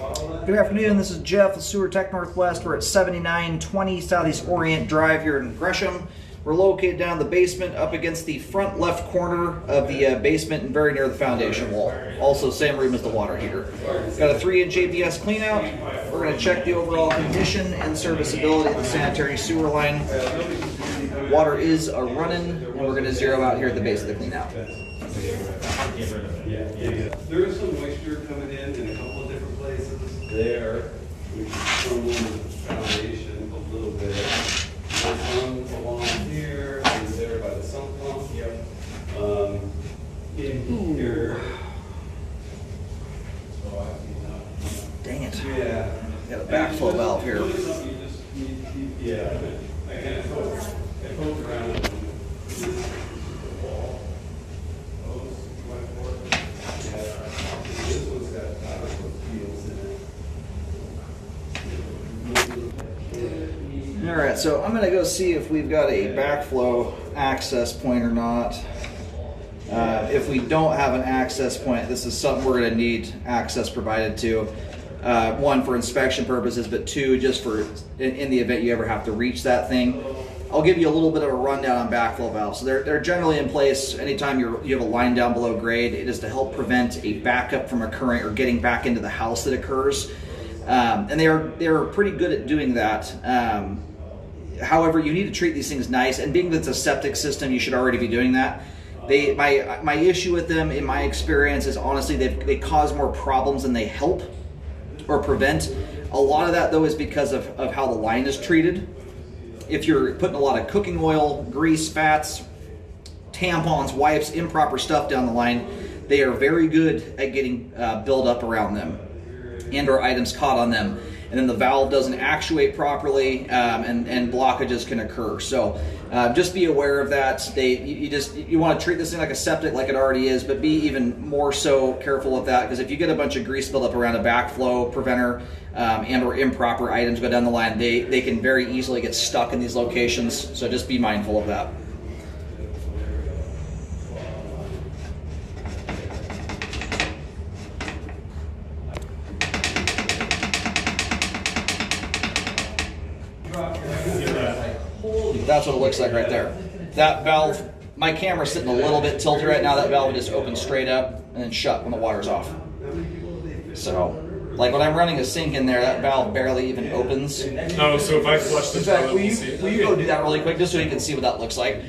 Good afternoon, this is Jeff with Sewer Tech Northwest. We're at 7920 Southeast Orient Drive here in Gresham. We're located down the basement up against the front left corner of the basement and very near the foundation wall. Also same room as the water heater. Got a 3-inch ABS cleanout. We're going to check the overall condition and serviceability of the sanitary sewer line. Water is running, and we're going to zero out here at the base of the cleanout. There is some moisture coming in a couple of different places there. We can throw the foundation a little bit. There's some along here and there by the sump pump. In here. Dang it. Yeah. Got a backflow valve here. Yeah. I kind of poked around with this is the wall. This one's got wheels in it. All right, so I'm going to go see if we've got a backflow access point or not. If we don't have an access point, this is something we're going to need access provided to. One, for inspection purposes, but two, just for in the event you ever have to reach that thing. I'll give you a little bit of a rundown on backflow valves. So they're generally in place anytime you have a line down below grade. It is to help prevent a backup from occurring or getting back into the house that occurs. And they're pretty good at doing that. However, you need to treat these things nice, and being that it's a septic system, you should already be doing that. My issue with them, in my experience, is honestly they cause more problems than they help or prevent. A lot of that, though, is because of how the line is treated. If you're putting a lot of cooking oil, grease, fats, tampons, wipes, improper stuff down the line, they are very good at getting buildup around them and or items caught on them. And then the valve doesn't actuate properly, and blockages can occur. So just be aware of that. You want to treat this thing like a septic, like it already is, but be even more so careful with that, because if you get a bunch of grease buildup around a backflow preventer and or improper items go down the line, they can very easily get stuck in these locations. So just be mindful of that. That's what it looks like right there. That valve, my camera's sitting a little bit tilted right now. That valve just opens straight up and then shut when the water's off. So, like when I'm running a sink in there, that valve barely even opens. Oh, so if I flush the toilet, will you go do that really quick just so you can see what that looks like?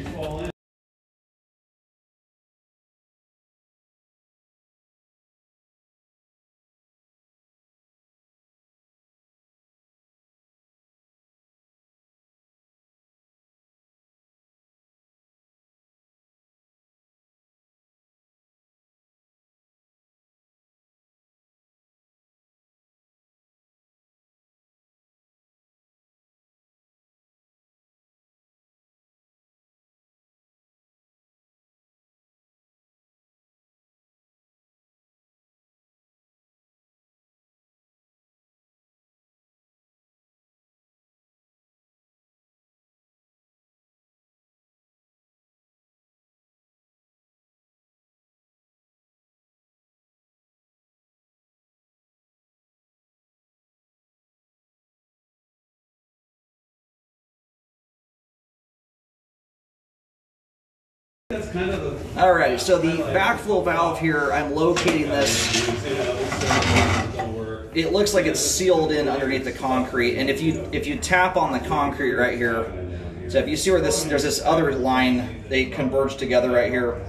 Alrighty, so the backflow valve here, I'm locating this. It looks like it's sealed in underneath the concrete, and if you tap on the concrete right here, so if you see where there's this other line, they converge together right here.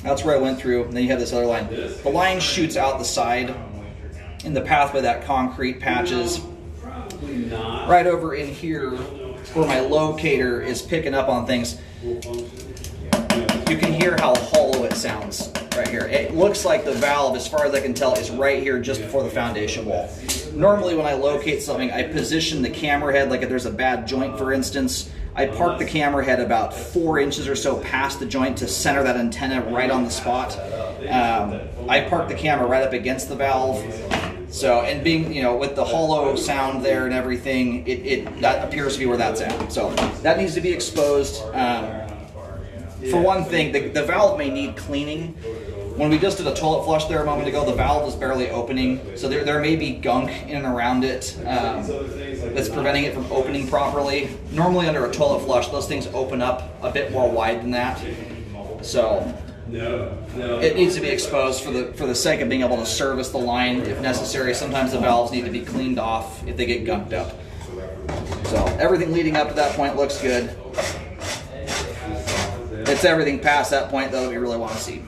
That's where I went through, and then you have this other line. The line shoots out the side in the pathway that concrete patches. Right over in here, where my locator is picking up on things, you can hear how hollow it sounds right here. It looks like the valve, as far as I can tell, is right here just before the foundation wall. Normally when I locate something, I position the camera head, like if there's a bad joint, for instance, I park the camera head about 4 inches or so past the joint to center that antenna right on the spot. I park the camera right up against the valve. So, and being, with the hollow sound there and everything, that appears to be where that's at. So that needs to be exposed. For one thing, the valve may need cleaning. When we just did a toilet flush there a moment ago, the valve is barely opening, so there may be gunk in and around it that's preventing it from opening properly. Normally under a toilet flush, those things open up a bit more wide than that. So it needs to be exposed for the sake of being able to service the line if necessary. Sometimes the valves need to be cleaned off if they get gunked up. So everything leading up to that point looks good. It's everything past that point though that we really want to see.